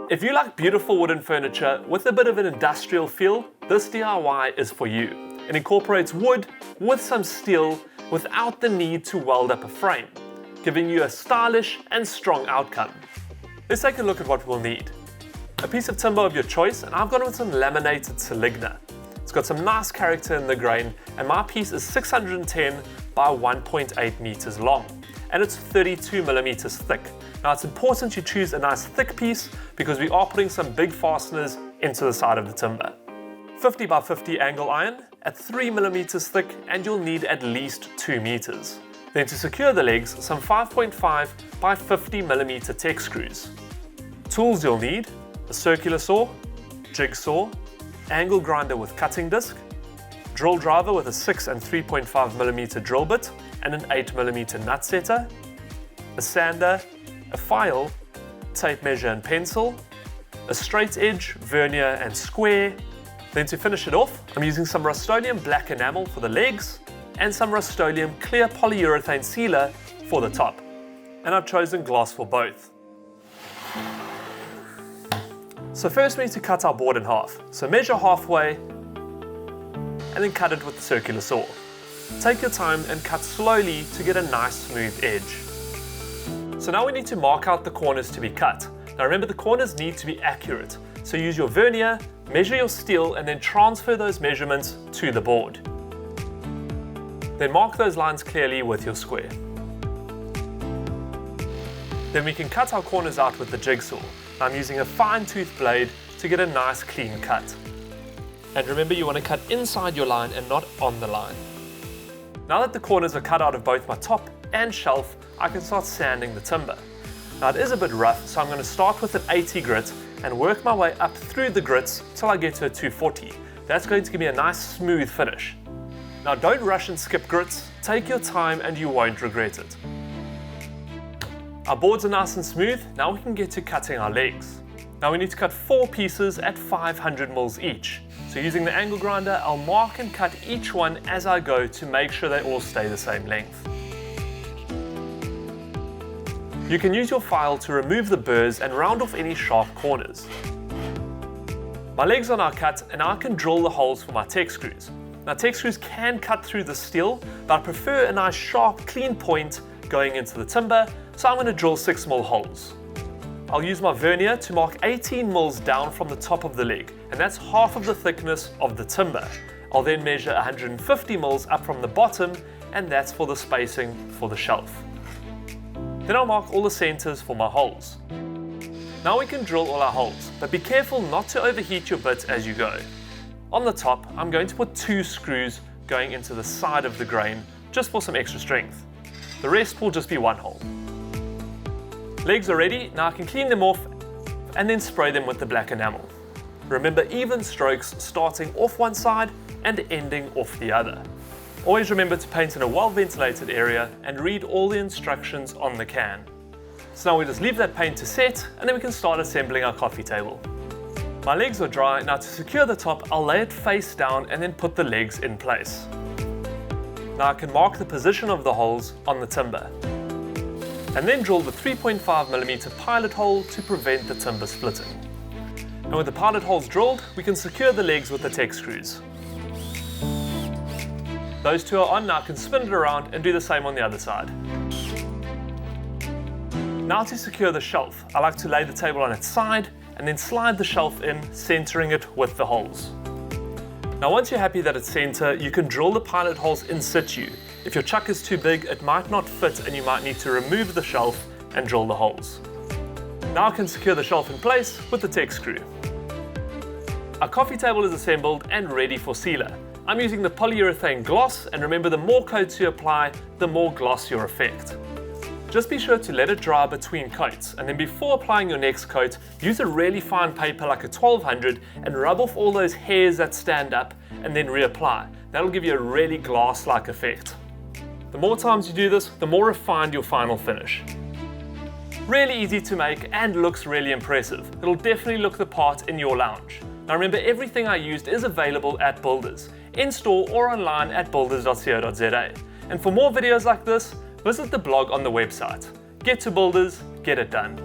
If you like beautiful wooden furniture with a bit of an industrial feel, this DIY is for you. It incorporates wood with some steel without the need to weld up a frame, giving you a stylish and strong outcome. Let's take a look at what we'll need. A piece of timber of your choice, and I've gone with some laminated Seligna. It's got some nice character in the grain, and my piece is 610 by 1.8 meters long, and it's 32 millimeters thick. Now it's important you choose a nice thick piece because we are putting some big fasteners into the side of the timber. 50 by 50 angle iron at 3 millimeters thick, and you'll need at least 2 meters. Then to secure the legs, some 5.5 by 50 millimeter tech screws. Tools you'll need: a circular saw, jigsaw, angle grinder with cutting disc, drill driver with a 6 and 3.5 millimeter drill bit and an 8 millimeter nut setter, a sander, a file, tape measure and pencil, a straight edge, vernier and square. Then to finish it off, I'm using some Rust-Oleum black enamel for the legs and some Rust-Oleum clear polyurethane sealer for the top. And I've chosen glass for both. So first we need to cut our board in half. So measure halfway and then cut it with the circular saw. Take your time and cut slowly to get a nice smooth edge. So now we need to mark out the corners to be cut. Now remember, the corners need to be accurate. So use your vernier, measure your steel, and then transfer those measurements to the board. Then mark those lines clearly with your square. Then we can cut our corners out with the jigsaw. I'm using a fine tooth blade to get a nice clean cut. And remember, you want to cut inside your line and not on the line. Now that the corners are cut out of both my top and shelf, I can start sanding the timber. Now it is a bit rough, so I'm going to start with an 80 grit and work my way up through the grits till I get to a 240. That's going to give me a nice smooth finish. Now don't rush and skip grits, take your time and you won't regret it. Our boards are nice and smooth, now we can get to cutting our legs. Now we need to cut 4 pieces at 500 mils each. So using the angle grinder, I'll mark and cut each one as I go to make sure they all stay the same length. You can use your file to remove the burrs and round off any sharp corners. My legs are now cut and now I can drill the holes for my tech screws. Now tech screws can cut through the steel, but I prefer a nice sharp clean point going into the timber, so I'm going to drill 6 mil holes. I'll use my vernier to mark 18 mils down from the top of the leg, and that's half of the thickness of the timber. I'll then measure 150 mils up from the bottom, and that's for the spacing for the shelf. Then I'll mark all the centers for my holes. Now we can drill all our holes, but be careful not to overheat your bit as you go. On the top, I'm going to put 2 screws going into the side of the grain, just for some extra strength. The rest will just be 1 hole. Legs are ready, now I can clean them off and then spray them with the black enamel. Remember, even strokes starting off one side and ending off the other. Always remember to paint in a well-ventilated area and read all the instructions on the can. So now we just leave that paint to set and then we can start assembling our coffee table. My legs are dry, now to secure the top I'll lay it face down and then put the legs in place. Now I can mark the position of the holes on the timber. And then drill the 3.5mm pilot hole to prevent the timber splitting. And with the pilot holes drilled, we can secure the legs with the tech screws. Those 2 are on, now I can spin it around and do the same on the other side. Now to secure the shelf, I like to lay the table on its side and then slide the shelf in, centering it with the holes. Now once you're happy that it's center, you can drill the pilot holes in situ. If your chuck is too big, it might not fit and you might need to remove the shelf and drill the holes. Now I can secure the shelf in place with the tech screw. Our coffee table is assembled and ready for sealer. I'm using the polyurethane gloss, and remember, the more coats you apply, the more gloss your effect. Just be sure to let it dry between coats, and then before applying your next coat, use a really fine paper like a 1200 and rub off all those hairs that stand up and then reapply. That'll give you a really glass-like effect. The more times you do this, the more refined your final finish. Really easy to make and looks really impressive. It'll definitely look the part in your lounge. Now remember, everything I used is available at Builders, in-store or online at builders.co.za. And for more videos like this, visit the blog on the website. Get to Builders, get it done.